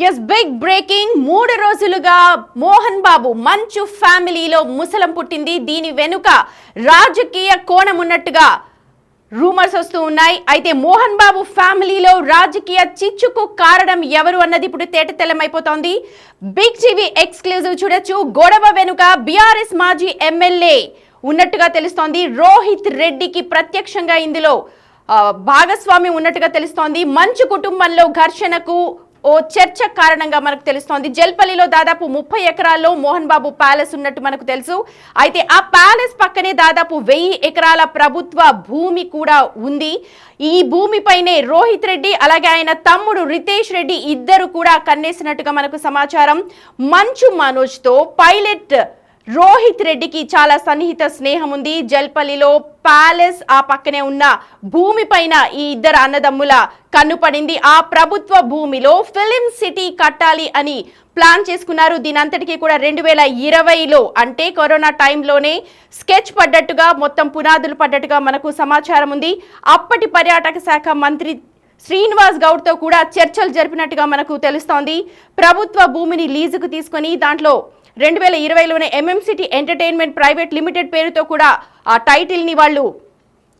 Yes big breaking 3 రోజులుగా మోహన్ బాబు మంచు ఫ్యామిలీలో ముసలం పుట్టింది. దీని వెనుక రాజకీయ కోణం ఉన్నట్టుగా రూమర్స్ వస్తూ ఉన్నాయి. అయితే మోహన్ బాబు ఫ్యామిలీలో రాజకీయ చిచ్చుకు కారణం ఎవరు అన్నది ఇప్పుడు తేటతెల్లమైపోతోంది. బిగ్ టీవీ ఎక్స్క్లూజివ్ చూడొచ్చు. గొడవ వెనుక బీఆర్ఎస్ మాజీ ఎమ్మెల్యే ఉన్నట్టుగా తెలుస్తోంది. రోహిత్ రెడ్డికి ప్రత్యక్షంగా ఇందులో భాగస్వామ్యం ఉన్నట్టుగా తెలుస్తోంది. మంచు కుటుంబంలో ఘర్షణకు ఓ చర్చ కారణంగా మనకు తెలుస్తోంది. జల్పల్లిలో దాదాపు 30 ఎకరాల్లో మోహన్ బాబు ప్యాలెస్ ఉన్నట్టు మనకు తెలుసు. అయితే ఆ ప్యాలెస్ పక్కనే దాదాపు 1000 ఎకరాల ప్రభుత్వ భూమి కూడా ఉంది. ఈ భూమిపైనే రోహిత్ రెడ్డి అలాగే ఆయన తమ్ముడు రితేష్ రెడ్డి ఇద్దరు కూడా కన్నేసినట్టుగా మనకు సమాచారం. మంచు మనోజ్తో పైలట్ రోహిత్ రెడ్డికి చాలా సన్నిహిత స్నేహం ఉంది. జల్పల్లిలో ప్యాలెస్ ఆ పక్కనే ఉన్న భూమి పైన ఈ ఇద్దరు అన్నదమ్ముల కన్ను పడింది. ఆ ప్రభుత్వ భూమిలో ఫిలిం సిటీ కట్టాలి అని ప్లాన్ చేసుకున్నారు. దీనంతటికీ కూడా 2020లో అంటే కరోనా టైంలోనే స్కెచ్ పడ్డట్టుగా మొత్తం పునాదులు పడ్డట్టుగా మనకు సమాచారం ఉంది. అప్పటి పర్యాటక శాఖ మంత్రి శ్రీనివాస్ గౌడ్తో కూడా చర్చలు జరిపినట్టుగా మనకు తెలుస్తోంది. ప్రభుత్వ భూమిని లీజుకు తీసుకొని దాంట్లో 2020లోనే ఎంఎంసిటీ ఎంటర్టైన్మెంట్ ప్రైవేట్ లిమిటెడ్ పేరుతో కూడా ఆ టైటిల్ ని వాళ్ళు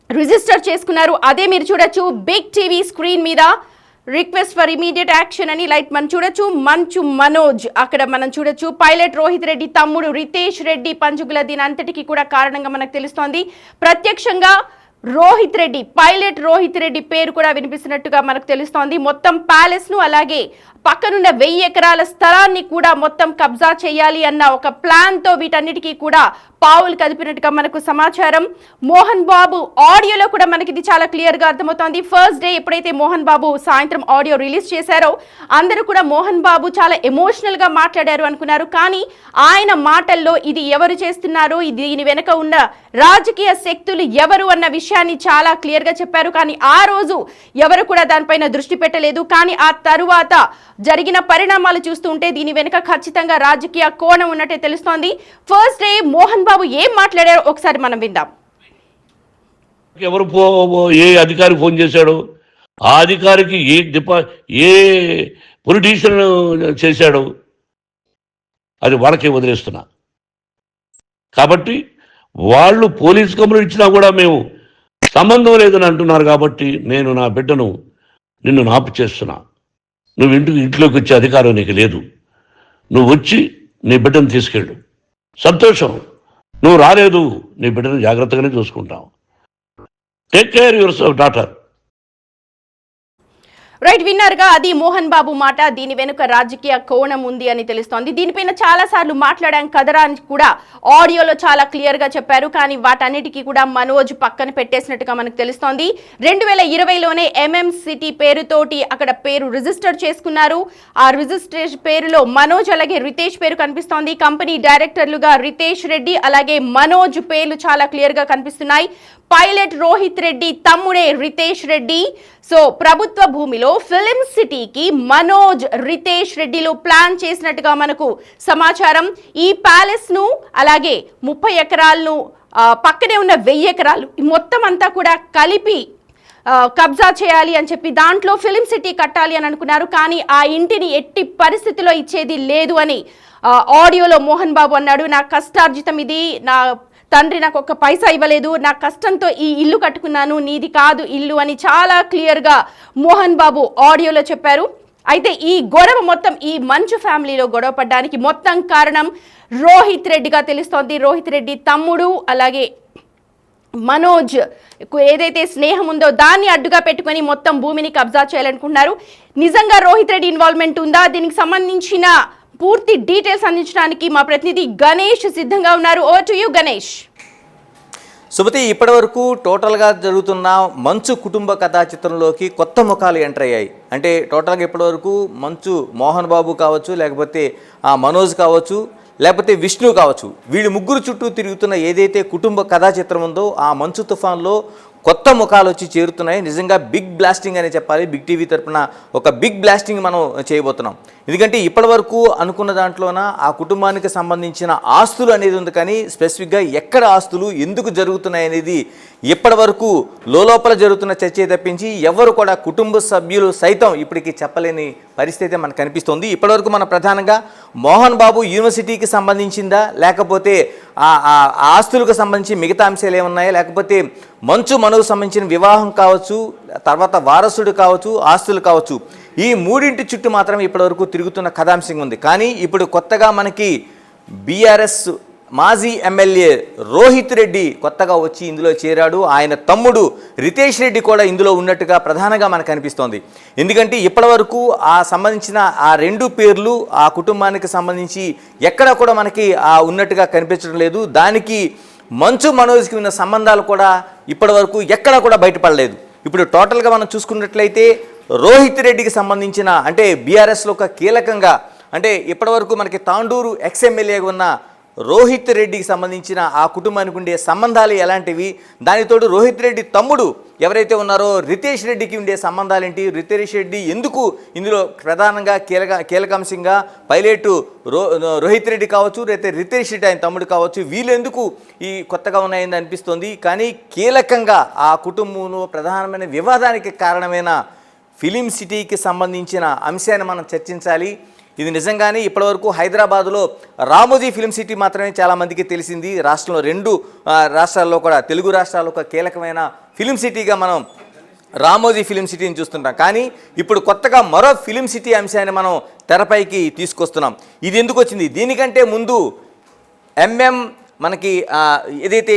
రిజిస్టర్ చేసుకున్నారు. అదే మీరు చూడొచ్చు బిగ్ టీవీ స్క్రీన్ మీద రిక్వెస్ట్ ఫర్ ఇమీడియట్ యాక్షన్ అని మనం చూడొచ్చు. మంచు మనోజ్ అక్కడ మనం చూడొచ్చు. పైలట్ రోహిత్ రెడ్డి తమ్ముడు రితేష్ రెడ్డి పంచుకుల దీని అంతటికీ కూడా కారణంగా మనకు తెలుస్తోంది. ప్రత్యక్షంగా రోహిత్ రెడ్డి పైలట్ రోహిత్ రెడ్డి పేరు కూడా వినిపిస్తున్నట్టుగా మనకు తెలుస్తోంది. మొత్తం ప్యాలెస్ ను అలాగే పక్కనున్న 1000 ఎకరాల స్థలాన్ని కూడా మొత్తం కబ్జా చేయాలి అన్న ఒక ప్లాన్ తో వీటన్నిటికీ కూడా పావులు కదిపినట్టుగా మనకు సమాచారం. మోహన్ బాబు ఆడియోలో కూడా మనకి ఇది చాలా క్లియర్ గా అర్థమవుతోంది. ఫస్ట్ డే ఎప్పుడైతే మోహన్ బాబు సాయంత్రం ఆడియో రిలీజ్ చేశారో అందరూ కూడా మోహన్ బాబు చాలా ఎమోషనల్ గా మాట్లాడారు అనుకున్నారు. కానీ ఆయన మాటల్లో ఇది ఎవరు చేస్తున్నారు, దీని వెనక ఉన్న రాజకీయ శక్తులు ఎవరు అన్న విషయాన్ని చాలా క్లియర్ గా చెప్పారు. కానీ ఆ రోజు ఎవరు కూడా దానిపైన దృష్టి పెట్టలేదు. కానీ ఆ తరువాత జరిగిన పరిణామాలు చూస్తుంటే దీని వెనుక ఖచ్చితంగా రాజకీయ కోణం ఉన్నట్టే తెలుస్తోంది. ఫస్ట్ డే మోహన్ బాబు ఏం మాట్లాడారో ఒకసారి మనం విందాం. ఎవరు ఏ అధికారి ఫోన్ చేశాడు, ఆ అధికారికి ఏ పొలిటీషియన్ చేశాడు, అది వాళ్ళకే వదిలేస్తున్నా. కాబట్టి వాళ్ళు పోలీస్ కంప్లైంట్ ఇచ్చినా కూడా మేము సంబంధం లేదని అంటున్నారు. కాబట్టి నేను నా బిడ్డను నిన్ను నాపు చేస్తున్నా. నువ్వు ఇంట్లోకి వచ్చే అధికారం నీకు లేదు. నువ్వు వచ్చి నీ బిడ్డను తీసుకెళ్ళు. సంతోషం, నువ్వు రాలేదు, నీ బిడ్డను జాగ్రత్తగానే చూసుకుంటావు. Take care your daughter. Right, విన్నర్గా అది మోహన్ బాబు మాట. దీని వెనుక రాజకీయ కోణం ఉంది అని తెలుస్తోంది. దీనిపైన చాలా సార్లు మాట్లాడాం కదరా అని కూడా ఆడియోలో చాలా క్లియర్ గా చెప్పారు. కానీ వాటన్నిటికీ కూడా మనోజ్ పక్కన పెట్టేసినట్టుగా మనకు తెలుస్తోంది. 2020లోనే ఎంఎంసిటీ పేరుతోటి అక్కడ పేరు రిజిస్టర్ చేసుకున్నారు. ఆ రిజిస్ట్రేషన్ పేరులో మనోజ్ అలాగే రితేష్ పేరు కనిపిస్తోంది. కంపెనీ డైరెక్టర్లుగా రితేష్ రెడ్డి అలాగే మనోజ్ పేర్లు చాలా క్లియర్ గా కనిపిస్తున్నాయి. పైలట్ రోహిత్ రెడ్డి తమ్ముడే రితేష్ రెడ్డి. సో ప్రభుత్వ భూమిలో ఫిలిం సిటీకి మనోజ్ రితేష్ రెడ్డిలు ప్లాన్ చేసినట్టుగా మనకు సమాచారం. ఈ ప్యాలెస్ ను అలాగే 30 ఎకరాలను పక్కనే ఉన్న 1000 ఎకరాలు మొత్తం అంతా కూడా కలిపి కబ్జా చేయాలి అని చెప్పి దాంట్లో ఫిలిం సిటీ కట్టాలి అని అనుకున్నారు. కానీ ఆ ఇంటిని ఎట్టి పరిస్థితిలో ఇచ్చేది లేదు అని ఆడియోలో మోహన్ బాబు అన్నాడు. నా కష్టార్జితం ఇది, నా తండ్రి నాకు ఒక్క పైసా ఇవ్వలేదు, నా కష్టంతో ఈ ఇల్లు కట్టుకున్నాను, నీది కాదు ఇల్లు అని చాలా క్లియర్గా మోహన్ బాబు ఆడియోలో చెప్పారు. అయితే ఈ గొడవ మొత్తం ఈ మంచు ఫ్యామిలీలో గొడవ పడ్డానికి మొత్తం కారణం రోహిత్ రెడ్డిగా తెలుస్తోంది. రోహిత్ రెడ్డి తమ్ముడు అలాగే మనోజ్ ఏదైతే స్నేహం ఉందో దాన్ని అడ్డుగా పెట్టుకొని మొత్తం భూమిని కబ్జా చేయాలనుకుంటున్నారు. నిజంగా రోహిత్ రెడ్డి ఇన్వాల్వ్మెంట్ ఉందా? దీనికి సంబంధించిన పూర్తి డీటెయిల్స్ అందించడానికి మా ప్రతినిధి గణేష్ సిద్ధంగా ఉన్నారు. Over to you Ganesh. Sumathi, ఇప్పటి వరకు టోటల్గా జరుగుతున్న మంచు కుటుంబ కథా చిత్రంలోకి కొత్త ముఖాలు ఎంటర్ అయ్యాయి. అంటే టోటల్గా ఇప్పటి వరకు మంచు మోహన్ బాబు కావచ్చు, లేకపోతే మనోజ్ కావచ్చు, లేకపోతే విష్ణు కావచ్చు, వీళ్ళు ముగ్గురు చుట్టూ తిరుగుతున్న ఏదైతే కుటుంబ కథా చిత్రం ఉందో ఆ మంచు తుఫాన్లో కొత్త ముఖాలు వచ్చి చేరుతున్నాయి. నిజంగా బిగ్ బ్లాస్టింగ్ అని చెప్పాలి. బిగ్ టీవీ తరపున ఒక బిగ్ బ్లాస్టింగ్ మనం చేయబోతున్నాం. ఎందుకంటే ఇప్పటి వరకు అనుకున్న దాంట్లోన ఆ కుటుంబానికి సంబంధించిన ఆస్తులు అనేది ఉంది, కానీ స్పెసిఫిక్గా ఎక్కడ ఆస్తులు ఎందుకు జరుగుతున్నాయి అనేది ఇప్పటి వరకు లోపల జరుగుతున్న చర్చే తప్పించి ఎవరు కూడా కుటుంబ సభ్యులు సైతం ఇప్పటికీ చెప్పలేని పరిస్థితి మనకు కనిపిస్తుంది. ఇప్పటివరకు మన ప్రధానంగా మోహన్ బాబు యూనివర్సిటీకి సంబంధించిందా, లేకపోతే ఆ ఆస్తులకు సంబంధించి మిగతా అంశాలు ఏమున్నాయా, లేకపోతే మంచు మనోకు సంబంధించిన వివాహం కావచ్చు, తర్వాత వారసుడు కావచ్చు, ఆస్తులు కావచ్చు, ఈ మూడింటి చుట్టూ మాత్రం ఇప్పటివరకు తిరుగుతున్న కథాంశం ఉంది. కానీ ఇప్పుడు కొత్తగా మనకి బీఆర్ఎస్ మాజీ ఎమ్మెల్యే రోహిత్ రెడ్డి కొత్తగా వచ్చి ఇందులో చేరాడు. ఆయన తమ్ముడు రితేష్ రెడ్డి కూడా ఇందులో ఉన్నట్టుగా ప్రధానంగా మనకు అనిపిస్తోంది. ఎందుకంటే ఇప్పటివరకు ఆ సంబంధించిన ఆ రెండు పేర్లు ఆ కుటుంబానికి సంబంధించి ఎక్కడ కూడా మనకి ఉన్నట్టుగా కనిపించడం లేదు. దానికి మంచు మనోజ్కి ఉన్న సంబంధాలు కూడా ఇప్పటివరకు ఎక్కడా కూడా బయటపడలేదు. ఇప్పుడు టోటల్గా మనం చూసుకున్నట్లయితే రోహిత్ రెడ్డికి సంబంధించిన అంటే బీఆర్ఎస్లో ఒక కీలకంగా అంటే ఇప్పటివరకు మనకి తాండూరు ఎక్స్ఎమ్మెల్యేగా ఉన్న రోహిత్ రెడ్డికి సంబంధించిన ఆ కుటుంబానికి ఉండే సంబంధాలు ఎలాంటివి, దానితోడు రోహిత్ రెడ్డి తమ్ముడు ఎవరైతే ఉన్నారో రితేష్ రెడ్డికి ఉండే సంబంధాలు ఏంటి, రితేష్ రెడ్డి ఎందుకు ఇందులో ప్రధానంగా కీలకాంశంగా పైలట్ రోహిత్ రెడ్డి కావచ్చు, అయితే రితేష్ రెడ్డి ఆయన తమ్ముడు కావచ్చు, వీళ్ళు ఎందుకు ఈ కొత్తగా ఉన్నాయని అనిపిస్తుంది. కానీ కీలకంగా ఆ కుటుంబంలో ప్రధానమైన వివాదానికి కారణమైన ఫిలిం సిటీకి సంబంధించిన అంశాన్ని మనం చర్చించాలి. ఇది నిజంగానే ఇప్పటివరకు హైదరాబాదులో రామోజీ ఫిలిం సిటీ మాత్రమే చాలామందికి తెలిసింది. రాష్ట్రంలో రెండు రాష్ట్రాల్లో కూడా తెలుగు రాష్ట్రాల్లో ఒక కీలకమైన ఫిలిం సిటీగా మనం రామోజీ ఫిలిం సిటీని చూస్తుంటాం. కానీ ఇప్పుడు కొత్తగా మరో ఫిలిం సిటీ అంశాన్ని మనం తెరపైకి తీసుకొస్తున్నాం. ఇది ఎందుకు వచ్చింది? దీనికంటే ముందు మనకి ఏదైతే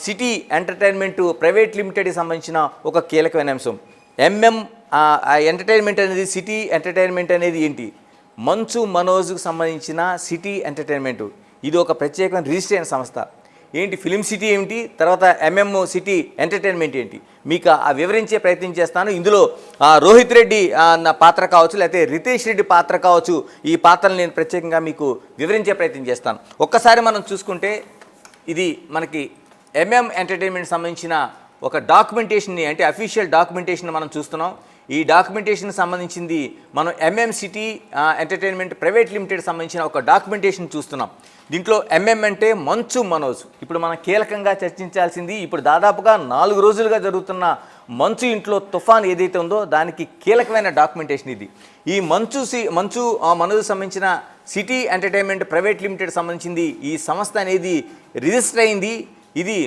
సిటీ ఎంటర్టైన్మెంట్ ప్రైవేట్ లిమిటెడ్కి సంబంధించిన ఒక కీలకమైన అంశం. ఎంటర్టైన్మెంట్ అనేది సిటీ ఎంటర్టైన్మెంట్ అనేది ఏంటి? మంచు మనోజ్కు సంబంధించిన సిటీ ఎంటర్టైన్మెంట్ ఇది ఒక ప్రత్యేకమైన రిజిస్టర్ అయిన సంస్థ. ఏంటి ఫిలిం సిటీ ఏమిటి, తర్వాత సిటీ ఎంటర్టైన్మెంట్ ఏంటి, మీకు వివరించే ప్రయత్నం చేస్తాను. ఇందులో రోహిత్ రెడ్డి పాత్ర కావచ్చు, లేకపోతే రితేష్ రెడ్డి పాత్ర కావచ్చు, ఈ పాత్రలు నేను ప్రత్యేకంగా మీకు వివరించే ప్రయత్నం చేస్తాను. ఒక్కసారి మనం చూసుకుంటే ఇది మనకి ఎంటర్టైన్మెంట్ సంబంధించిన ఒక డాక్యుమెంటేషన్ని అంటే అఫీషియల్ డాక్యుమెంటేషన్ మనం చూస్తున్నాం. ఈ డాక్యుమెంటేషన్ సంబంధించింది మనం సిటీ ఎంటర్టైన్మెంట్ ప్రైవేట్ లిమిటెడ్ సంబంధించిన ఒక డాక్యుమెంటేషన్ చూస్తున్నాం. దీంట్లో అంటే మంచు మనోజ్. ఇప్పుడు మనం కీలకంగా చర్చించాల్సింది ఇప్పుడు దాదాపుగా 4 రోజులుగా జరుగుతున్న మంచు ఇంట్లో తుఫాన్ ఏదైతే ఉందో దానికి కీలకమైన డాక్యుమెంటేషన్ ఇది. ఈ మంచు మనోజ్ సంబంధించిన సిటీ ఎంటర్టైన్మెంట్ ప్రైవేట్ లిమిటెడ్ సంబంధించింది ఈ సంస్థ అనేది రిజిస్టర్ అయింది. ఇది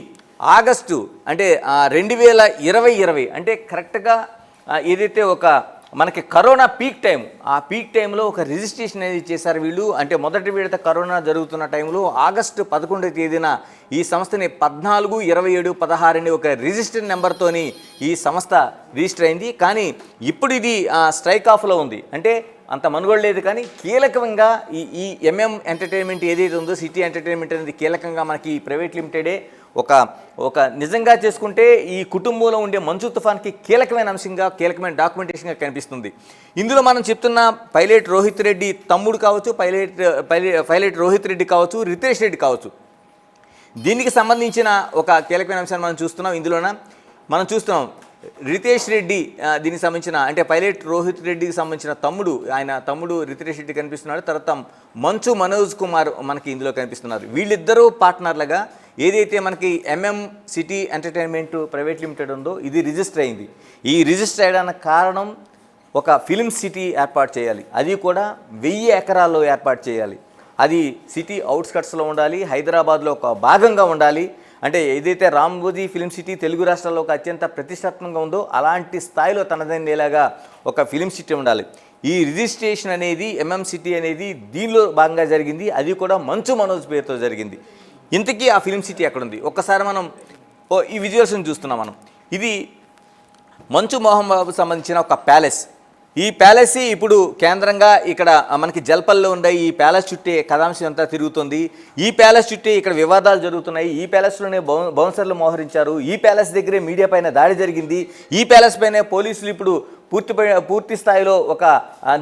ఆగస్టు అంటే 2020 అంటే కరెక్ట్గా ఏదైతే ఒక మనకి కరోనా పీక్ టైం ఆ పీక్ టైంలో ఒక రిజిస్ట్రేషన్ అనేది చేశారు వీళ్ళు. అంటే మొదటి విడత కరోనా జరుగుతున్న టైంలో ఆగస్టు 11వ తేదీన ఈ సంస్థని 14, 27, 16 అని ఒక రిజిస్టర్ నెంబర్తోని ఈ సంస్థ రిజిస్టర్ అయింది. కానీ ఇప్పుడు ఇది స్ట్రైక్ ఆఫ్లో ఉంది. అంటే అంత మనుగోడు లేదు. కానీ కీలకంగా ఈ ఎంటర్టైన్మెంట్ ఏదైతే ఉందో సిటీ ఎంటర్టైన్మెంట్ అనేది కీలకంగా మనకి ప్రైవేట్ లిమిటెడే ఒక నిజంగా చేసుకుంటే ఈ కుటుంబంలో ఉండే మంచు తుఫాన్కి కీలకమైన అంశంగా కీలకమైన డాక్యుమెంటేషన్గా కనిపిస్తుంది. ఇందులో మనం చెప్తున్న పైలట్ రోహిత్ రెడ్డి తమ్ముడు కావచ్చు, పైలట్ రోహిత్ రెడ్డి కావచ్చు, రితేష్ రెడ్డి కావచ్చు, దీనికి సంబంధించిన ఒక కీలకమైన అంశాన్ని మనం చూస్తున్నాం. ఇందులోన మనం చూస్తున్నాం రితేష్ రెడ్డి దీనికి సంబంధించిన అంటే పైలట్ రోహిత్ రెడ్డికి సంబంధించిన ఆయన తమ్ముడు రితేష్ రెడ్డి కనిపిస్తున్నాడు. తర్వాత మంచు మనోజ్ కుమార్ మనకి ఇందులో కనిపిస్తున్నారు. వీళ్ళిద్దరూ పార్ట్నర్లుగా ఏదైతే మనకి సిటీ ఎంటర్టైన్మెంట్ ప్రైవేట్ లిమిటెడ్ ఉందో ఇది రిజిస్టర్ అయింది. ఈ రిజిస్టర్ అయ్యడానికి కారణం ఒక ఫిలిం సిటీ ఏర్పాటు చేయాలి, అది కూడా 1000 ఎకరాల్లో ఏర్పాటు చేయాలి. అది సిటీ అవుట్స్కట్స్లో ఉండాలి, హైదరాబాద్లో ఒక భాగంగా ఉండాలి. అంటే ఏదైతే రామోజీ ఫిలిం సిటీ తెలుగు రాష్ట్రాల్లో ఒక అత్యంత ప్రతిష్టాత్మకంగా ఉందో అలాంటి స్థాయిలో తనదైనలాగా ఒక ఫిలిం సిటీ ఉండాలి. ఈ రిజిస్ట్రేషన్ అనేది సిటీ అనేది దీనిలో భాగంగా జరిగింది. అది కూడా మంచు మనోజ్ పేరుతో జరిగింది. ఇంతకీ ఆ ఫిలిం సిటీ ఎక్కడుంది? ఒక్కసారి మనం ఈ విజువల్స్ని చూస్తున్నాం. మనం ఇది మంచు మోహన్ బాబు సంబంధించిన ఒక ప్యాలెస్. ఈ ప్యాలెస్ ఇప్పుడు కేంద్రంగా ఇక్కడ మనకి జల్పల్లో ఉండే ఈ ప్యాలెస్ చుట్టే కథాంశం అంతా తిరుగుతుంది. ఈ ప్యాలెస్ చుట్టే ఇక్కడ వివాదాలు జరుగుతున్నాయి. ఈ ప్యాలెస్లోనే బౌన్సర్లు మోహరించారు. ఈ ప్యాలెస్ దగ్గరే మీడియా పైన దాడి జరిగింది. ఈ ప్యాలెస్ పైన పోలీసులు ఇప్పుడు పూర్తి స్థాయిలో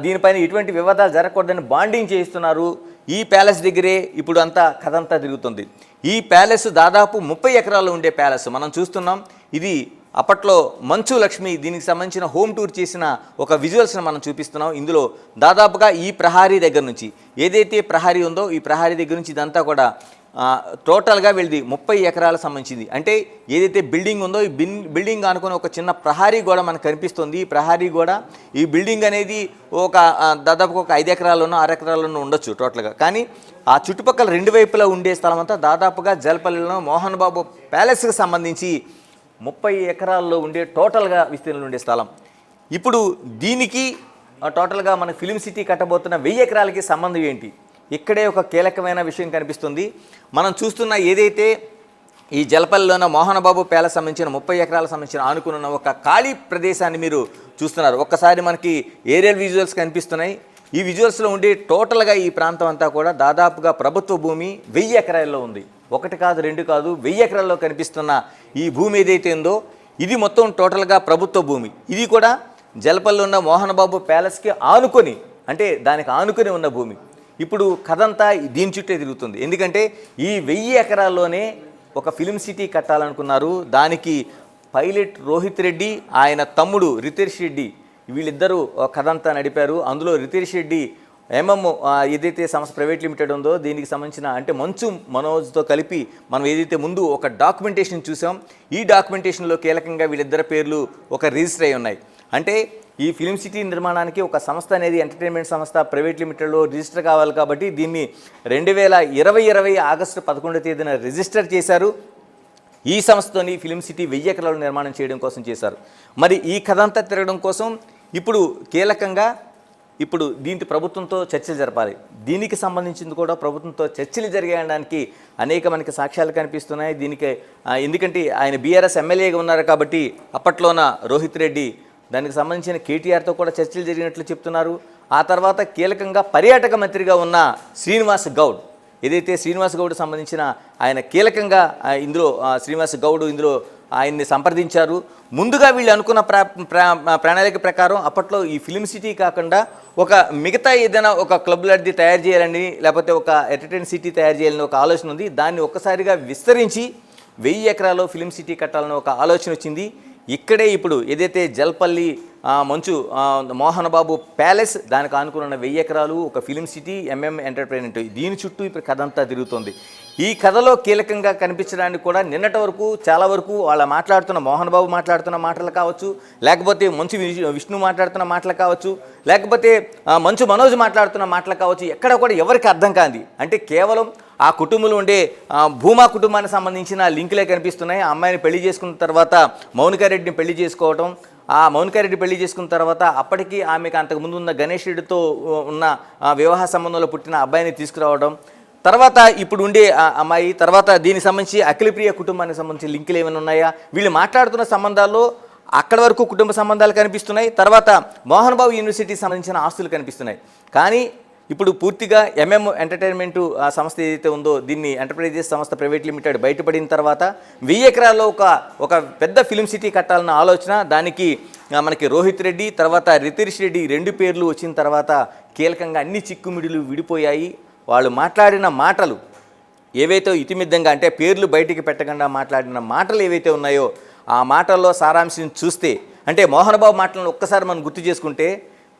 దీనిపైన ఎటువంటి వివాదాలు జరగకూడదని బాండింగ్ చేయిస్తున్నారు. ఈ ప్యాలెస్ దగ్గరే ఇప్పుడు అంతా కథ అంతా తిరుగుతుంది. ఈ ప్యాలెస్ దాదాపు 30 ఎకరాల్లో ఉండే ప్యాలెస్ మనం చూస్తున్నాం. ఇది అప్పట్లో మంచు లక్ష్మి దీనికి సంబంధించిన హోమ్ టూర్ చేసిన ఒక విజువల్స్ని మనం చూపిస్తున్నాం. ఇందులో దాదాపుగా ఈ ప్రహారీ దగ్గర నుంచి ఏదైతే ప్రహారీ ఉందో ఈ ప్రహారీ దగ్గర నుంచి ఇదంతా కూడా టోటల్గా వీళ్ళది 30 ఎకరాలకు సంబంధించింది. అంటే ఏదైతే బిల్డింగ్ ఉందో ఈ బిల్డింగ్ అనుకుని ఒక చిన్న ప్రహారీ గోడ మనకు కనిపిస్తుంది. ఈ ప్రహారీ గోడ ఈ బిల్డింగ్ అనేది ఒక దాదాపుగా ఒక 5 ఎకరాల్లోనో 6 ఎకరాల్లోనూ ఉండొచ్చు టోటల్గా. కానీ ఆ చుట్టుపక్కల 2 వైపులా ఉండే స్థలం అంతా దాదాపుగా జలపల్లిలో మోహన్ బాబు ప్యాలెస్కి సంబంధించి 30 ఎకరాల్లో ఉండే టోటల్గా విస్తీర్ణంలో ఉండే స్థలం. ఇప్పుడు దీనికి టోటల్గా మన ఫిలిం సిటీ కట్టబోతున్న 1000 ఎకరాలకి సంబంధం ఏంటి? ఇక్కడే ఒక కీలకమైన విషయం కనిపిస్తుంది. మనం చూస్తున్న ఏదైతే ఈ జలపల్లిలోన మోహన్ బాబు ప్యాలెస్ సంబంధించిన 30 ఎకరాలకు సంబంధించిన ఆనుకున్న ఒక ఖాళీ ప్రదేశాన్ని మీరు చూస్తున్నారు. ఒక్కసారి మనకి ఏరియల్ విజువల్స్ కనిపిస్తున్నాయి. ఈ విజువల్స్లో ఉండే టోటల్గా ఈ ప్రాంతం అంతా కూడా దాదాపుగా ప్రభుత్వ భూమి 1000 ఎకరాల్లో ఉంది. 1 కాదు 2 కాదు 1000 ఎకరాల్లో కనిపిస్తున్న ఈ భూమి ఏదైతే ఉందో ఇది మొత్తం టోటల్గా ప్రభుత్వ భూమి. ఇది కూడా జలపల్లిలో ఉన్న మోహన్ బాబు ప్యాలెస్కి ఆనుకొని అంటే దానికి ఆనుకొని ఉన్న భూమి. ఇప్పుడు కథంతా దీని చుట్టే తిరుగుతుంది. ఎందుకంటే ఈ 1000 ఎకరాల్లోనే ఒక ఫిలిం సిటీ కట్టాలనుకున్నారు. దానికి పైలట్ రోహిత్ రెడ్డి ఆయన తమ్ముడు రితేష్ రెడ్డి వీళ్ళిద్దరూ కథంతా నడిపారు. అందులో రితేష్ రెడ్డి ఏదైతే సంస్థ ప్రైవేట్ లిమిటెడ్ ఉందో దీనికి సంబంధించిన అంటే మంచు మనోజ్తో కలిపి మనం ఏదైతే ముందు ఒక డాక్యుమెంటేషన్ చూసాం. ఈ డాక్యుమెంటేషన్లో కీలకంగా వీళ్ళిద్దరి పేర్లు ఒక రిజిస్టర్ అయి ఉన్నాయి. అంటే ఈ ఫిలిం సిటీ నిర్మాణానికి ఒక సంస్థ అనేది ఎంటర్టైన్మెంట్ సంస్థ ప్రైవేట్ లిమిటెడ్లో రిజిస్టర్ కావాలి కాబట్టి దీన్ని 2020 ఆగస్టు 11వ తేదీన రిజిస్టర్ చేశారు. ఈ సంస్థతోని ఫిలిం సిటీ 1000 ఎకరాలు నిర్మాణం చేయడం కోసం చేశారు. మరి ఈ కథ అంతా తిరగడం కోసం ఇప్పుడు కీలకంగా దీంతో ప్రభుత్వంతో చర్చలు జరపాలి. దీనికి సంబంధించింది కూడా ప్రభుత్వంతో చర్చలు జరిగేయడానికి అనేక మనకి సాక్ష్యాలు కనిపిస్తున్నాయి. దీనికి ఎందుకంటే ఆయన బీఆర్ఎస్ ఎమ్మెల్యేగా ఉన్నారు కాబట్టి అప్పట్లోన రోహిత్ రెడ్డి దానికి సంబంధించిన కేటీఆర్తో కూడా చర్చలు జరిగినట్లు చెప్తున్నారు. ఆ తర్వాత కీలకంగా పర్యాటక మంత్రిగా ఉన్న శ్రీనివాస్ గౌడ్ ఏదైతే శ్రీనివాస్ గౌడ్ సంబంధించిన ఆయన కీలకంగా ఇందులో శ్రీనివాస్ గౌడ్ ఇందులో ఆయన్ని సంప్రదించారు. ముందుగా వీళ్ళు అనుకున్న ప్రణాళిక ప్రకారం అప్పట్లో ఈ ఫిలిం సిటీ కాకుండా ఒక మిగతా ఏదైనా ఒక క్లబ్ లాంటిది తయారు చేయాలని లేకపోతే ఒక ఎంటర్టైన్ సిటీ తయారు చేయాలని ఒక ఆలోచన ఉంది. దాన్ని ఒక్కసారిగా విస్తరించి 1000 ఎకరాల్లో ఫిలిం సిటీ కట్టాలని ఒక ఆలోచన వచ్చింది. ఇక్కడే ఇప్పుడు ఏదైతే జల్పల్లి మంచు మోహన్ బాబు ప్యాలెస్ దానికి ఆనుకున్న 1000 ఎకరాలు ఒక ఫిలిం సిటీ ఎంటర్టైన్మెంట్ దీని చుట్టూ ఇప్పుడు కథ అంతా తిరుగుతుంది. ఈ కథలో కీలకంగా కనిపించడానికి కూడా నిన్నటి వరకు చాలా వరకు వాళ్ళ మాట్లాడుతున్న మోహన్ బాబు మాట్లాడుతున్న మాటలు కావచ్చు, లేకపోతే మంచు విష్ణు మాట్లాడుతున్న మాటలు కావచ్చు, లేకపోతే మంచు మనోజ్ మాట్లాడుతున్న మాటలు కావచ్చు, ఎక్కడ కూడా ఎవరికి అర్థం కాంది. అంటే కేవలం ఆ కుటుంబంలో ఉండే భూమా కుటుంబానికి సంబంధించిన లింకులే కనిపిస్తున్నాయి. ఆ అమ్మాయిని పెళ్లి చేసుకున్న తర్వాత మౌనికారెడ్డిని పెళ్లి చేసుకోవటం, ఆ మౌనికారెడ్డి పెళ్లి చేసుకున్న తర్వాత అప్పటికి ఆమెకు అంతకుముందు ఉన్న గణేష్ రెడ్డితో ఉన్న వివాహ సంబంధంలో పుట్టిన అబ్బాయిని తీసుకురావడం, తర్వాత ఇప్పుడు ఉండే అమ్మాయి, తర్వాత దీనికి సంబంధించి అఖిలప్రియ కుటుంబానికి సంబంధించి లింకులు ఏమైనా ఉన్నాయా, వీళ్ళు మాట్లాడుతున్న సంబంధాల్లో అక్కడి వరకు కుటుంబ సంబంధాలు కనిపిస్తున్నాయి. తర్వాత మోహన్ బాబు యూనివర్సిటీకి సంబంధించిన ఆస్తులు కనిపిస్తున్నాయి. కానీ ఇప్పుడు పూర్తిగా ఎంటర్టైన్మెంట్ సంస్థ ఏదైతే ఉందో దీన్ని ఎంటర్ప్రైజెస్ సంస్థ ప్రైవేట్ లిమిటెడ్ బయటపడిన తర్వాత 1000 ఎకరాల్లో ఒక పెద్ద ఫిలిం సిటీ కట్టాలన్న ఆలోచన, దానికి మనకి రోహిత్ రెడ్డి తర్వాత రితేష్ రెడ్డి 2 పేర్లు వచ్చిన తర్వాత కీలకంగా అన్ని చిక్కుమిడులు విడిపోయాయి. వాళ్ళు మాట్లాడిన మాటలు ఏవైతే ఇతిమిద్దంగా అంటే పేర్లు బయటికి పెట్టకుండా మాట్లాడిన మాటలు ఏవైతే ఉన్నాయో ఆ మాటల్లో సారాంశం చూస్తే అంటే మోహన్ బాబు మాటలను ఒక్కసారి మనం గుర్తు చేసుకుంటే,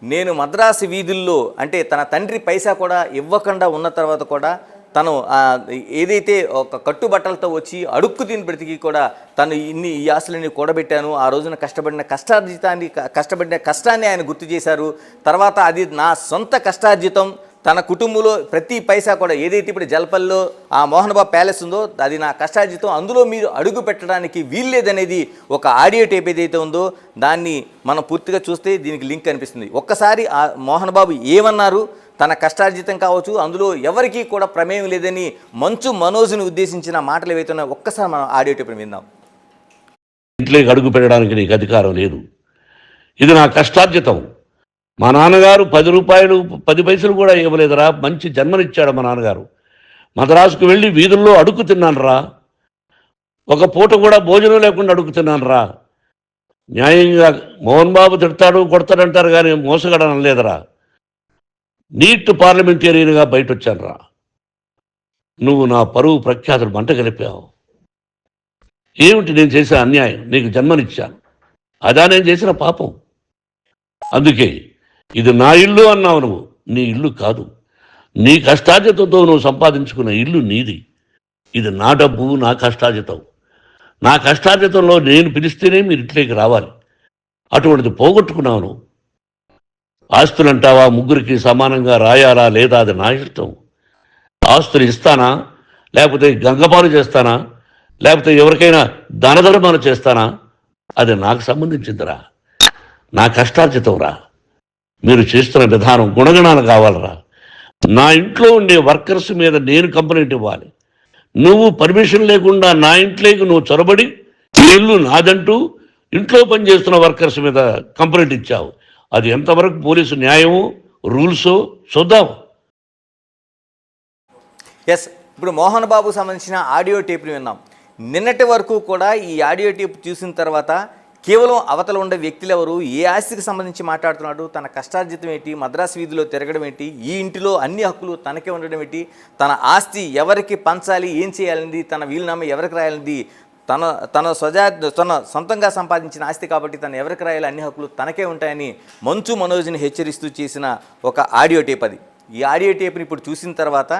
నేను మద్రాసు వీధుల్లో అంటే తన తండ్రి పైసా కూడా ఇవ్వకుండా ఉన్న తర్వాత కూడా తను ఏదైతే ఒక కట్టుబట్టలతో వచ్చి అడుక్కు తిని బ్రతికి కూడా తను ఈ ఆశలని కూడబెట్టాను, ఆ రోజున కష్టపడిన కష్టాన్ని ఆయన గుర్తు చేశారు. తర్వాత అది నా సొంత కష్టార్జితం, తన కుటుంబంలో ప్రతి పైసా కూడా ఏదైతే ఇప్పుడు జల్పల్లో ఆ మోహన్ బాబు ప్యాలెస్ ఉందో అది నా కష్టార్జితం, అందులో మీరు అడుగు పెట్టడానికి వీల్లేదనేది ఒక ఆడియో టేప్ ఏదైతే ఉందో దాన్ని మనం పూర్తిగా చూస్తే దీనికి లింక్ కనిపిస్తుంది. ఒక్కసారి ఆ మోహన్ బాబు ఏమన్నారు, తన కష్టార్జితం కావచ్చు అందులో ఎవరికీ కూడా ప్రమేయం లేదని మంచు మనోజ్ని ఉద్దేశించిన మాటలు ఏవైతే ఉన్నాయో ఒక్కసారి మనం ఆడియో టేప్ విందాం. ఇంట్లోకి అడుగు పెట్టడానికి నీకు అధికారం లేదు, ఇది నా కష్టార్జితం. మా నాన్నగారు 10 రూపాయలు 10 పైసలు కూడా ఇవ్వలేదురా, మంచి జన్మనిచ్చాడు మా నాన్నగారు. మద్రాసుకు వెళ్ళి వీధుల్లో అడుగు తిన్నాను రా, ఒక పూట కూడా భోజనం లేకుండా అడుగు తిన్నాను రా. న్యాయంగా మోహన్ బాబు తిడతాడు కొడతాడంటారు కానీ మోసగడనం లేదురా. నీట్ పార్లమెంటేరియన్గా బయట వచ్చాను రా. నువ్వు నా పరువు ప్రఖ్యాతులు మంట కలిపావు. ఏమిటి నేను చేసిన అన్యాయం? నీకు జన్మనిచ్చాను, అదా నేను చేసిన పాపం. అందుకే ఇది నా ఇల్లు అన్నావు. నువ్వు నీ ఇల్లు కాదు, నీ కష్టార్జితంతో నువ్వు సంపాదించుకున్న ఇల్లు నీది. ఇది నా డబ్బు, నా కష్టార్జితం. నా కష్టార్జితంలో నేను పిలిస్తేనే మీరు ఇంట్లోకి రావాలి. అటువంటిది పోగొట్టుకున్నావు నువ్వు. ఆస్తులు అంటావా, ముగ్గురికి సమానంగా రాయాలా లేదా అది నా ఇష్టం. ఆస్తులు ఇస్తానా, లేకపోతే గంగపాలు చేస్తానా, లేకపోతే ఎవరికైనా దానధర్మాలు చేస్తానా, అది నాకు సంబంధించిందిరా, నా కష్టార్జితం రా. మీరు చేస్తున్న విధానం గుణగణాలు కావాలరా. నా ఇంట్లో ఉండే వర్కర్స్ మీద నేను కంప్లైంట్ ఇవ్వాలి. నువ్వు పర్మిషన్ లేకుండా నా ఇంట్లోకి నువ్వు చొరబడి ఇల్లు నాదంటూ ఇంట్లో పనిచేస్తున్న వర్కర్స్ మీద కంప్లైంట్ ఇచ్చావు. అది ఎంతవరకు పోలీసు న్యాయమో రూల్సో చూద్దాం. ఎస్, ఇప్పుడు మోహన్ బాబు సంబంధించిన ఆడియో టేప్ని విన్నాం. నిన్నటి వరకు కూడా ఈ ఆడియో టేప్ చూసిన తర్వాత కేవలం అవతల ఉండే వ్యక్తులు ఎవరు, ఏ ఆస్తికి సంబంధించి మాట్లాడుతున్నాడు, తన కష్టార్జితం ఏంటి, మద్రాసు వీధిలో తిరగడం ఏంటి, ఈ ఇంటిలో అన్ని హక్కులు తనకే ఉండడం ఏంటి, తన ఆస్తి ఎవరికి పంచాలి, ఏం చేయాలండి, తన వీలునామా ఎవరికి రాయాలండి, తన సొంతంగా సంపాదించిన ఆస్తి కాబట్టి తను ఎవరికి రాయాలి, అన్ని హక్కులు తనకే ఉంటాయని మంచు మనోజ్ని హెచ్చరిస్తూ చేసిన ఒక ఆడియో టేప్ అది. ఈ ఆడియో టేప్ని ఇప్పుడు చూసిన తర్వాత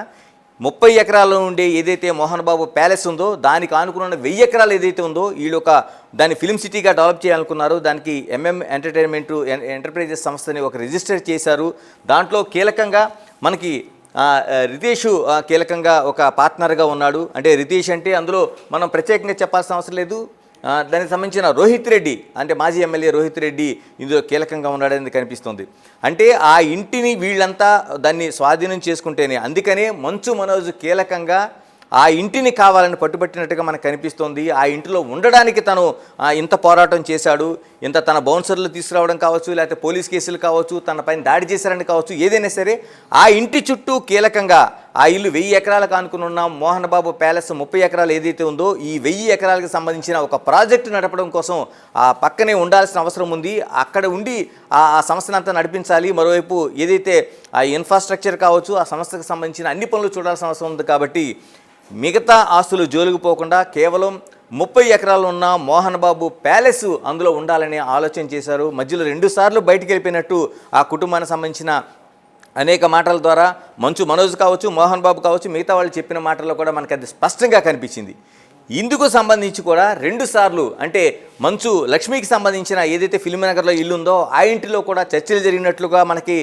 30 ఎకరాల్లో ఉండే ఏదైతే మోహన్ బాబు ప్యాలెస్ ఉందో దానికి ఆనుకున్న 1000 ఎకరాలు ఏదైతే ఉందో వీళ్ళు దాన్ని ఫిల్మ్ సిటీగా డెవలప్ చేయాలనుకున్నారు. దానికి ఎంటర్టైన్మెంట్ ఎంటర్ప్రైజెస్ సంస్థని ఒక రిజిస్టర్ చేశారు. దాంట్లో కీలకంగా మనకి రితేష్ కీలకంగా ఒక పార్ట్నర్గా ఉన్నాడు. అంటే రితేష్ అంటే అందులో మనం ప్రత్యేకంగా చెప్పాల్సిన అవసరం లేదు. దానికి సంబంధించిన రోహిత్ రెడ్డి అంటే మాజీ ఎమ్మెల్యే రోహిత్ రెడ్డి ఇందులో కీలకంగా ఉన్నాడని కనిపిస్తుంది. అంటే ఆ ఇంటిని వీళ్ళంతా దాన్ని స్వాధీనం చేసుకుంటేనే, అందుకనే మంచు మనోజ్ కీలకంగా ఆ ఇంటిని కావాలని పట్టుబట్టినట్టుగా మనకు కనిపిస్తోంది. ఆ ఇంటిలో ఉండడానికి తను ఇంత పోరాటం చేశాడు. ఇంత తన బౌన్సర్లు తీసుకురావడం కావచ్చు, లేకపోతే పోలీస్ కేసులు కావచ్చు, తన పైన దాడి చేశారని కావచ్చు, ఏదైనా సరే ఆ ఇంటి చుట్టూ కీలకంగా ఆ ఇల్లు 1000 ఎకరాలకు ఆనుకుని ఉన్న మోహన్ బాబు ప్యాలెస్ 30 ఎకరాలు ఏదైతే ఉందో ఈ 1000 ఎకరాలకు సంబంధించిన ఒక ప్రాజెక్టు నడపడం కోసం ఆ పక్కనే ఉండాల్సిన అవసరం ఉంది. అక్కడ ఉండి ఆ సంస్థను అంతా నడిపించాలి. మరోవైపు ఏదైతే ఆ ఇన్ఫ్రాస్ట్రక్చర్ కావచ్చు, ఆ సంస్థకు సంబంధించిన అన్ని పనులు చూడాల్సిన అవసరం ఉంది. కాబట్టి మిగతా ఆస్తులు జోలికి పోకుండా కేవలం 30 ఎకరాలు ఉన్న మోహన్ బాబు ప్యాలెస్ అందులో ఉండాలని ఆలోచన చేశారు. మధ్యలో 2 సార్లు బయటికి వెళ్ళిపోయినట్టు ఆ కుటుంబానికి సంబంధించిన అనేక మాటల ద్వారా మంచు మనోజ్ కావచ్చు, మోహన్ బాబు కావచ్చు, మిగతా వాళ్ళు చెప్పిన మాటల్లో కూడా మనకు అది స్పష్టంగా కనిపించింది. ఇందుకు సంబంధించి కూడా 2 సార్లు అంటే మంచు లక్ష్మికి సంబంధించిన ఏదైతే ఫిల్మ్ నగర్లో ఇల్లు ఉందో ఆ ఇంటిలో కూడా చర్చలు జరిగినట్లుగా మనకి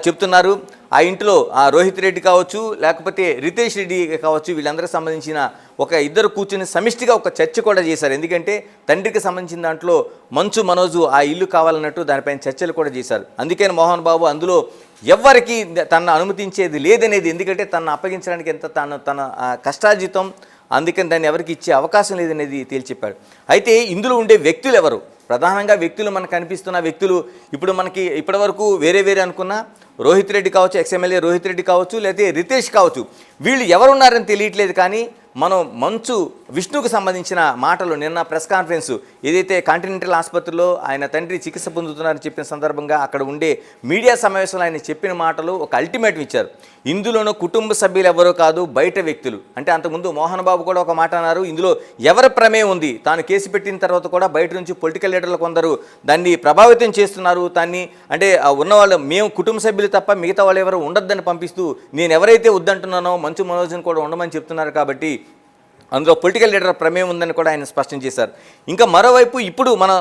చెప్తున్నారు. ఆ ఇంటిలో రోహిత్ రెడ్డి కావచ్చు, లేకపోతే రితేష్ రెడ్డి కావచ్చు, వీళ్ళందరికీ సంబంధించిన ఒక ఇద్దరు కూర్చుని సమిష్టిగా ఒక చర్చ కూడా చేశారు. ఎందుకంటే తండ్రికి సంబంధించిన దాంట్లో మంచు మనోజు ఆ ఇల్లు కావాలన్నట్టు దానిపైన చర్చలు కూడా చేశారు. అందుకని మోహన్ బాబు అందులో ఎవ్వరికి తనను అనుమతించేది లేదనేది, ఎందుకంటే తనను అప్పగించడానికి ఎంత తన కష్టార్జితం, అందుకని దాన్ని ఎవరికి ఇచ్చే అవకాశం లేదనేది తేల్చెప్పాడు. అయితే ఇందులో ఉండే వ్యక్తులు ఎవరు, ప్రధానంగా వ్యక్తులు మనకు కనిపిస్తున్న వ్యక్తులు ఇప్పుడు మనకి ఇప్పటివరకు వేరే అనుకున్నా రోహిత్ రెడ్డి కావచ్చు, ఎక్స్ఎమ్మెల్యే రోహిత్ రెడ్డి కావచ్చు, లేకపోతే రితేష్ కావచ్చు, వీళ్ళు ఎవరున్నారని తెలియట్లేదు. కానీ మనం మంచు విష్ణుకు సంబంధించిన మాటలు నిన్న ప్రెస్ కాన్ఫరెన్స్ ఏదైతే కాంటినెంటల్ ఆసుపత్రిలో ఆయన తండ్రి చికిత్స పొందుతున్నారని చెప్పిన సందర్భంగా అక్కడ ఉండే మీడియా సమావేశంలో ఆయన చెప్పిన మాటలు ఒక అల్టిమేటం ఇచ్చారు. ఇందులోనూ కుటుంబ సభ్యులు ఎవరో కాదు, బయట వ్యక్తులు. అంటే అంతకుముందు మోహన్ బాబు కూడా ఒక మాట అన్నారు, ఇందులో ఎవరి ప్రమేయం ఉంది, తాను కేసు పెట్టిన తర్వాత కూడా బయట నుంచి పొలిటికల్ లీడర్లు కొందరు దాన్ని ప్రభావితం చేస్తున్నారు, దాన్ని అంటే ఉన్నవాళ్ళు మేము కుటుంబ సభ్యులు తప్ప మిగతా వాళ్ళు ఎవరు ఉండొద్దని పంపిస్తూ నేను ఎవరైతే వద్దంటున్నానో మంచు మనోజ్ని కూడా ఉండమని చెప్తున్నారు. కాబట్టి అందులో పొలిటికల్ లీడర్ ప్రమేయం ఉందని కూడా ఆయన స్పష్టం చేశారు. ఇంకా మరోవైపు ఇప్పుడు మనం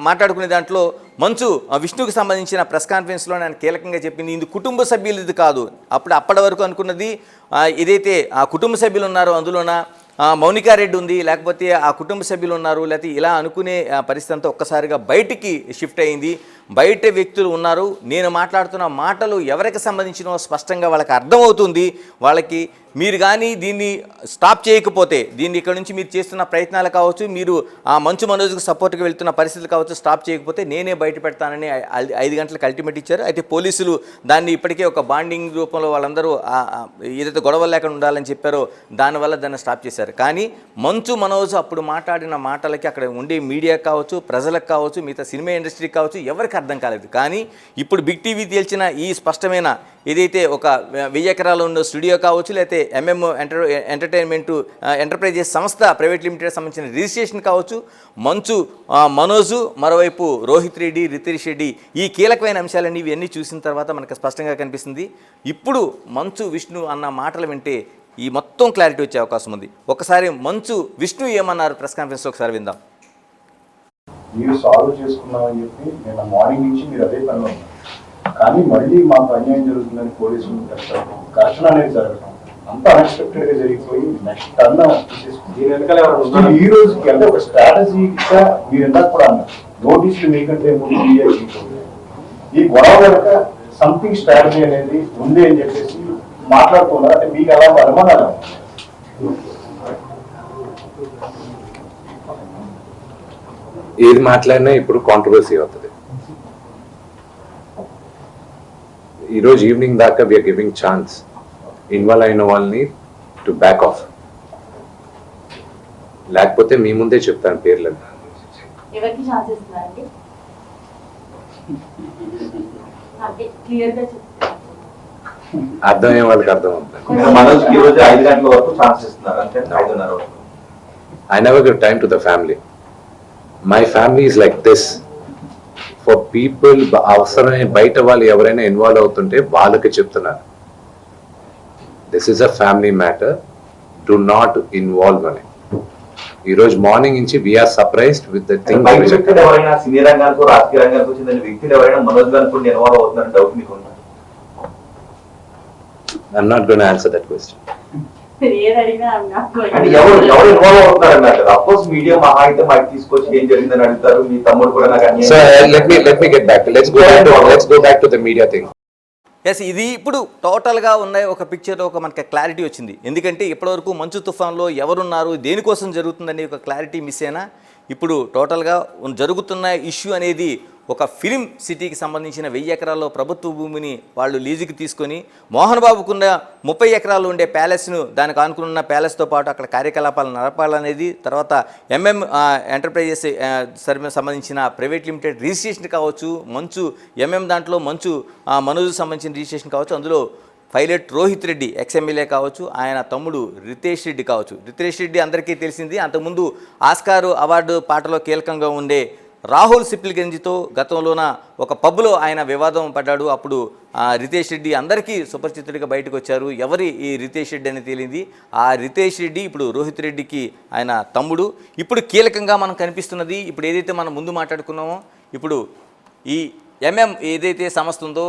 మాట్లాడుకునే దాంట్లో మంచు విష్ణుకు సంబంధించిన ప్రెస్ కాన్ఫరెన్స్లో ఆయన కీలకంగా చెప్పింది, ఇది కుటుంబ సభ్యులది కాదు. అప్పటి వరకు అనుకున్నది ఏదైతే ఆ కుటుంబ సభ్యులు ఉన్నారో అందులోన మౌనికారెడ్డి ఉంది, లేకపోతే ఆ కుటుంబ సభ్యులు ఉన్నారు, లేకపోతే ఇలా అనుకునే పరిస్థితి అంతా ఒక్కసారిగా బయటికి షిఫ్ట్ అయింది. బయట వ్యక్తులు ఉన్నారు. నేను మాట్లాడుతున్న మాటలు ఎవరికి సంబంధించినో స్పష్టంగా వాళ్ళకి అర్థమవుతుంది. వాళ్ళకి మీరు కానీ దీన్ని స్టాప్ చేయకపోతే, దీన్ని ఇక్కడ నుంచి మీరు చేస్తున్న ప్రయత్నాలు కావచ్చు, మీరు ఆ మంచు మనోజ్కి సపోర్ట్గా వెళ్తున్న పరిస్థితులు కావచ్చు, స్టాప్ చేయకపోతే నేనే బయట పెడతానని 5 గంటలకు అల్టిమేట్ ఇచ్చారు. అయితే పోలీసులు దాన్ని ఇప్పటికే ఒక బాండింగ్ రూపంలో వాళ్ళందరూ ఏదైతే గొడవలు లేకుండా ఉండాలని చెప్పారో దానివల్ల దాన్ని స్టాప్ చేశారు. కానీ మంచు మనోజ్ అప్పుడు మాట్లాడిన మాటలకి అక్కడ ఉండే మీడియా కావచ్చు, ప్రజలకు కావచ్చు, మిగతా సినిమా ఇండస్ట్రీకి కావచ్చు ఎవరికి అర్థం కాలేదు. కానీ ఇప్పుడు బిగ్ టీవీ తేల్చిన ఈ స్పష్టమైన ఏదైతే ఒక 1000 ఎకరాలు ఉన్న స్టూడియో కావచ్చు, లేకపోతే ఎంటర్టైన్మెంట్ ఎంటర్ప్రైజెస్ సంస్థ ప్రైవేట్ లిమిటెడ్ సంబంధించిన రిజిస్ట్రేషన్ కావచ్చు, మంచు మనోజు, మరోవైపు రోహిత్ రెడ్డి, రితేష్ రెడ్డి, ఈ కీలకమైన అంశాలన్నీ ఇవన్నీ చూసిన తర్వాత మనకు స్పష్టంగా కనిపిస్తుంది. ఇప్పుడు మంచు విష్ణు అన్న మాటలు వింటే ఈ మొత్తం క్లారిటీ వచ్చే అవకాశం ఉంది. ఒకసారి మంచు విష్ణు ఏమన్నారు ప్రెస్ కాన్ఫరెన్స్ ఒకసారి విందాం. మీరు సాల్వ్ చేసుకున్నామని చెప్పి నేను మార్నింగ్ నుంచి మీరు అదే పనిలో ఉన్నారు, కానీ మళ్ళీ మాకు అన్యాయం జరుగుతుందని పోలీసులు ఘర్షణ అనేది జరగడం అంత అన్ఎక్స్పెక్టెడ్ గా జరిగిపోయి నెక్స్ట్ అన్న ఈ రోజుకి అంటే ఒక స్ట్రాటజీగా మీరు ఇందాక కూడా అన్నారు, నోటీసులు మీకంటే ముందు ఈ గొడవ కనుక సంథింగ్ స్ట్రాటజీ అనేది ఉంది అని చెప్పేసి మాట్లాడుతున్నారు. అంటే మీకు అలా అనుమానాలు ఏది మాట్లాడినా ఇప్పుడు కాంట్రవర్సీ అవుతుంది. ఈరోజు ఈవినింగ్ దాకా వీఆర్ గివింగ్ ఛాన్స్ ఇన్వాల్వ్ అయిన వాళ్ళని టు బ్యాక్ ఆఫ్, లేకపోతే మీ ముందే చెప్తాను పేర్లను. అర్థమయ్యే వాళ్ళకి అర్థం అవుతుంది. I never give time to the family. My family is like this. For people, అవసరమైన బయట వాళ్ళు ఎవరైనా ఇన్వాల్వ్ అవుతుంటే వాళ్ళకి చెప్తున్నారు, this is a family matter, do not involve అని. ఈ రోజు మార్నింగ్ నుంచి we are surprised with the thing. ఎవరైనా సినీ రంగానికి రాజకీయ రంగానికి వచ్చిన వ్యక్తులు ఎవరైనా మనోజ్ గారు కూడా ఇన్వాల్వ్ అవుతున్నారని డౌట్ మీకు ఉందా? I'm not going to answer that question. ఎవరు ఇన్వాల్వ్ అవుతున్నారన్నారు కదా, అఫ్కోర్స్ మీడియా మహా అయితే మాకు తీసుకొచ్చి ఏం జరిగిందని అడుగుతారు. మీ తమ్ముడు కూడా నాకు So let me get back. Let's go back to the media thing. Yes, ఇది ఇప్పుడు టోటల్గా ఉన్న ఒక పిక్చర్లో ఒక మనకి క్లారిటీ వచ్చింది. ఎందుకంటే ఇప్పటివరకు మంచు తుఫాన్లో ఎవరున్నారు, దేనికోసం జరుగుతుందని ఒక క్లారిటీ మిస్ అయినా ఇప్పుడు టోటల్గా జరుగుతున్న ఇష్యూ అనేది ఒక ఫిలిం సిటీకి సంబంధించిన 1000 ఎకరాల్లో ప్రభుత్వ భూమిని వాళ్ళు లీజుకి తీసుకొని మోహన్ బాబుకున్న 30 ఎకరాలు ఉండే ప్యాలెస్ను, దానికి ఆనుకున్న ప్యాలెస్తో పాటు అక్కడ కార్యకలాపాలు నడపాలనేది, తర్వాత ఎంటర్ప్రైజెస్ సంబంధించిన ప్రైవేట్ లిమిటెడ్ రిజిస్ట్రేషన్ కావచ్చు, మంచు దాంట్లో మంచు మనోజ్కి సంబంధించిన రిజిస్ట్రేషన్ కావచ్చు, అందులో పైలట్ రోహిత్ రెడ్డి ఎక్స్ఎమ్మెల్యే కావచ్చు, ఆయన తమ్ముడు రితేష్ రెడ్డి కావచ్చు. రితేష్ రెడ్డి అందరికీ తెలిసింది, అంతకుముందు ఆస్కారు అవార్డు పాటలో కీలకంగా ఉండే రాహుల్ సిప్లిగంజ్తో గతంలోన ఒక పబ్లో ఆయన వివాదం పడ్డాడు. అప్పుడు రితేష్ రెడ్డి అందరికీ సుపరిచితుడిగా బయటకు వచ్చారు. ఎవరి ఈ రితేష్ రెడ్డి అని తేలింది. ఆ రితేష్ రెడ్డి ఇప్పుడు రోహిత్ రెడ్డికి ఆయన తమ్ముడు. ఇప్పుడు కీలకంగా మనం కనిపిస్తున్నది, ఇప్పుడు ఏదైతే మనం ముందు మాట్లాడుకున్నామో, ఇప్పుడు ఈ ఏదైతే సంస్థ ఉందో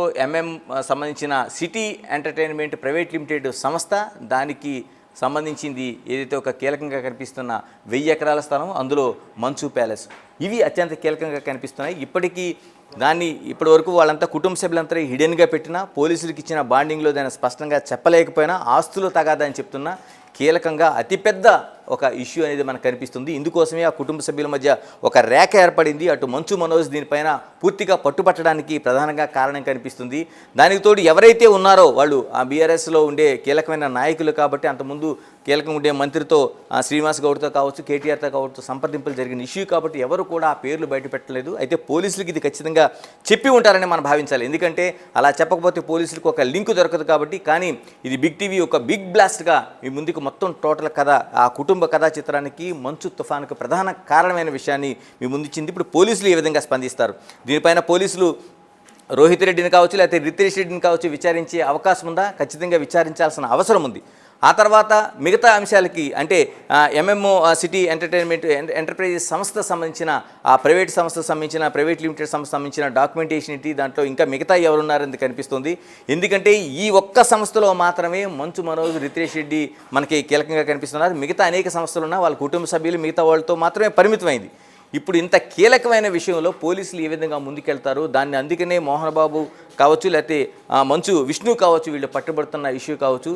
సంబంధించిన సిటీ ఎంటర్టైన్మెంట్ ప్రైవేట్ లిమిటెడ్ సంస్థ, దానికి సంబంధించింది ఏదైతే ఒక కీలకంగా కనిపిస్తున్న 1000 ఎకరాల స్థలం, అందులో మంచు ప్యాలెస్, ఇవి అత్యంత కీలకంగా కనిపిస్తున్నాయి. ఇప్పటి వరకు వాళ్ళంతా కుటుంబ సభ్యులంతా హిడెన్గా పెట్టినా, పోలీసులకు ఇచ్చిన బాండింగ్లో దాన్ని స్పష్టంగా చెప్పలేకపోయినా, ఆస్తులు తగాదని చెప్తున్నా, కీలకంగా అతిపెద్ద ఒక ఇష్యూ అనేది మనకు కనిపిస్తుంది. ఇందుకోసమే ఆ కుటుంబ సభ్యుల మధ్య ఒక రేఖ ఏర్పడింది. అటు మంచు మనోజ్ దీనిపైన పూర్తిగా పట్టుపట్టడానికి ప్రధానంగా కారణం కనిపిస్తుంది. దానికి తోడు ఎవరైతే ఉన్నారో వాళ్ళు ఆ బీఆర్ఎస్లో ఉండే కీలకమైన నాయకులు కాబట్టి, అంతకుముందు కీలకంగా ఉండే మంత్రితో శ్రీనివాస్ గౌడ్తో కావచ్చు, కేటీఆర్తో కావచ్చు సంప్రదింపులు జరిగిన ఇష్యూ కాబట్టి ఎవరు కూడా ఆ పేర్లు బయటపెట్టలేదు. అయితే పోలీసులకి ఇది ఖచ్చితంగా చెప్పి ఉంటారని మనం భావించాలి. ఎందుకంటే అలా చెప్పకపోతే పోలీసులకు ఒక లింక్ దొరకదు కాబట్టి. కానీ ఇది బిగ్ టీవీ ఒక బిగ్ బ్లాస్ట్గా మీ ముందుకు మొత్తం టోటల్ కథ, ఆ కుటుంబ కథా చిత్రానికి, మంచు తుఫానుకు ప్రధాన కారణమైన విషయాన్ని మీ ముందుచ్చింది. ఇప్పుడు పోలీసులు ఏ విధంగా స్పందిస్తారు, దీనిపైన పోలీసులు రోహిత్ రెడ్డిని కావచ్చు, లేకపోతే రితేష్ రెడ్డిని కావచ్చు విచారించే అవకాశం ఉందా? ఖచ్చితంగా విచారించాల్సిన అవసరం ఉంది. ఆ తర్వాత మిగతా అంశాలకి, అంటే సిటీ ఎంటర్టైన్మెంట్ ఎంటర్ప్రైజెస్ సంస్థ సంబంధించిన ఆ ప్రైవేట్ సంస్థకు సంబంధించిన ప్రైవేట్ లిమిటెడ్ సంస్థ సంబంధించిన డాక్యుమెంటేషన్ ఏంటి, దాంట్లో ఇంకా మిగతా ఎవరున్నారని కనిపిస్తుంది. ఎందుకంటే ఈ ఒక్క సంస్థలో మాత్రమే మంచు మనోజ్, రితేష్ రెడ్డి మనకి కీలకంగా కనిపిస్తున్నారు. మిగతా అనేక సంస్థలు ఉన్నా వాళ్ళ కుటుంబ సభ్యులు మిగతా వాళ్ళతో మాత్రమే పరిమితమైంది. ఇప్పుడు ఇంత కీలకమైన విషయంలో పోలీసులు ఏ విధంగా ముందుకెళ్తారు, దాన్ని అందుకనే మోహన్ బాబు కావచ్చు, లేకపోతే మంచు విష్ణు కావచ్చు, వీళ్ళు పట్టుబడుతున్న ఇష్యూ కావచ్చు,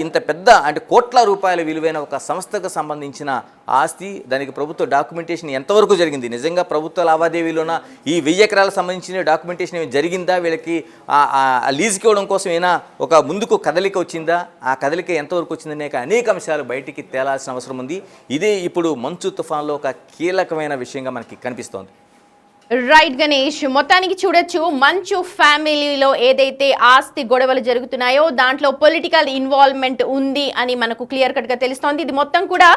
ఇంత పెద్ద అంటే కోట్ల రూపాయల విలువైన ఒక సంస్థకు సంబంధించిన ఆస్తి, దానికి ప్రభుత్వ డాక్యుమెంటేషన్ ఎంతవరకు జరిగింది, నిజంగా ప్రభుత్వ లావాదేవీలోన ఈ 1000 ఎకరాలకు సంబంధించిన డాక్యుమెంటేషన్ ఏమి జరిగిందా, వీళ్ళకి లీజుకి ఇవ్వడం కోసం ఏమైనా ఒక ముందుకు కదలిక వచ్చిందా, ఆ కదలిక ఎంతవరకు వచ్చిందనే అనేక అంశాలు బయటికి తేలాల్సిన అవసరం ఉంది. ఇదే ఇప్పుడు మంచు తుఫాన్లో ఒక కీలకమైన విషయంగా మనకి కనిపిస్తోంది. రైట్ గణేష్, మొత్తానికి చూడొచ్చు మంచు ఫ్యామిలీలో ఏదైతే ఆస్తి గొడవలు జరుగుతున్నాయో దాంట్లో పొలిటికల్ ఇన్వాల్వ్మెంట్ ఉంది అని మనకు క్లియర్ కట్ గా తెలుస్తోంది. ఇది మొత్తం కూడా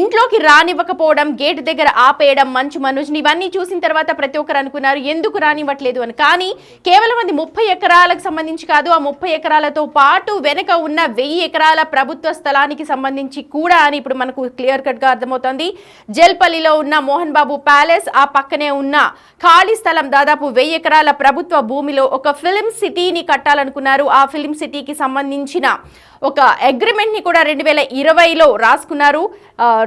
ఇంట్లోకి రానివ్వకపోవడం, గేట్ దగ్గర ఆపేయడం మంచు మనోజ్ని, ఇవన్నీ చూసిన తర్వాత ప్రతి ఒక్కరు అనుకున్నారు ఎందుకు రానివ్వట్లేదు అని. కానీ కేవలం అది 30 ఎకరాలకు సంబంధించి కాదు, ఆ 30 ఎకరాలతో పాటు వెనక ఉన్న 1000 ఎకరాల ప్రభుత్వ స్థలానికి సంబంధించి కూడా అని ఇప్పుడు మనకు క్లియర్ కట్ గా అర్థమవుతోంది. జల్పల్లిలో ఉన్న మోహన్ బాబు ప్యాలెస్, ఆ పక్కనే ఉన్న ఖాళీ స్థలం దాదాపు 1000 ఎకరాల ప్రభుత్వ భూమిలో ఒక ఫిలిం సిటీని కట్టాలనుకున్నారు. ఆ ఫిలిం సిటీకి సంబంధించిన ఒక అగ్రిమెంట్ని కూడా 2020లో రాసుకున్నారు.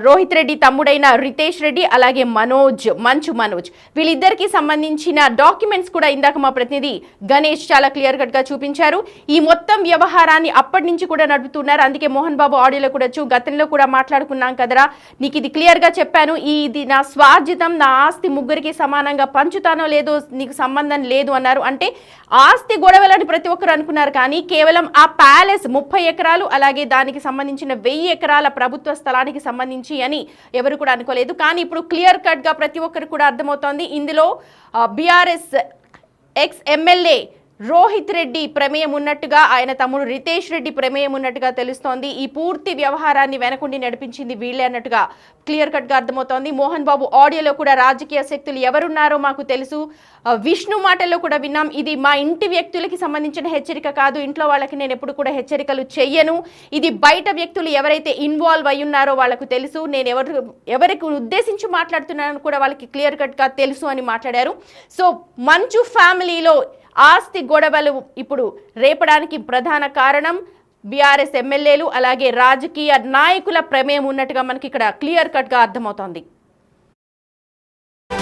రోహిత్ రెడ్డి తమ్ముడైన రితేష్ రెడ్డి, అలాగే మంచు మనోజ్, వీళ్ళిద్దరికి సంబంధించిన డాక్యుమెంట్స్ కూడా ఇందాక మా ప్రతినిధి గణేష్ చాలా క్లియర్ కట్ గా చూపించారు. ఈ మొత్తం వ్యవహారాన్ని అప్పటి నుంచి కూడా నడుపుతున్నారు. అందుకే మోహన్ బాబు ఆడియోలో కూడా గతంలో కూడా మాట్లాడుకున్నాం కదరా, నీకు ఇది క్లియర్ గా చెప్పాను, ఇది నా స్వార్జితం, నా ఆస్తి ముగ్గురికి సమానంగా పంచుతానో లేదో నీకు సంబంధం లేదు అన్నారు. అంటే ఆస్తి గొడవలని ప్రతి ఒక్కరు అనుకున్నారు, కానీ కేవలం ఆ ప్యాలెస్ 30 ఎకరాలు అలాగే దానికి సంబంధించిన 1000 ఎకరాల ప్రభుత్వ స్థలానికి సంబంధించి అని ఎవరు కూడా అనుకోలేదు. కానీ ఇప్పుడు క్లియర్ కట్ గా ప్రతి ఒక్కరు కూడా అర్థమవుతోంది. ఇందులో BRS ex MLA Rohit Reddy ప్రమేయం ఉన్నట్టుగా, ఆయన తమ్ముడు రితేష్ రెడ్డి ప్రమేయం ఉన్నట్టుగా తెలుస్తోంది. ఈ పూర్తి వ్యవహారాన్ని వెనకుండి నడిపించింది వీళ్ళే అన్నట్టుగా క్లియర్ కట్ గా అర్థమవుతోంది. మోహన్ బాబు ఆడియోలో కూడా రాజకీయ శక్తులు ఎవరున్నారో మాకు తెలుసు, విష్ణు మాటల్లో కూడా విన్నాం, ఇది మా ఇంటి వ్యక్తులకి సంబంధించిన హెచ్చరిక కాదు, ఇంట్లో వాళ్ళకి నేను ఎప్పుడు కూడా హెచ్చరికలు చెయ్యను, ఇది బయట వ్యక్తులు ఎవరైతే ఇన్వాల్వ్ అయి ఉన్నారో వాళ్ళకు తెలుసు, నేను ఎవరికి ఉద్దేశించి మాట్లాడుతున్నానని కూడా వాళ్ళకి క్లియర్ కట్ గా తెలుసు అని మాట్లాడారు. సో మంచు ఫ్యామిలీలో ఆస్తి గొడవలు ఇప్పుడు రేపడానికి ప్రధాన కారణం బీఆర్ఎస్ ఎమ్మెల్యేలు అలాగే రాజకీయ నాయకుల ప్రమేయం ఉన్నట్టుగా మనకి ఇక్కడ క్లియర్ కట్ గా అర్థమవుతోంది.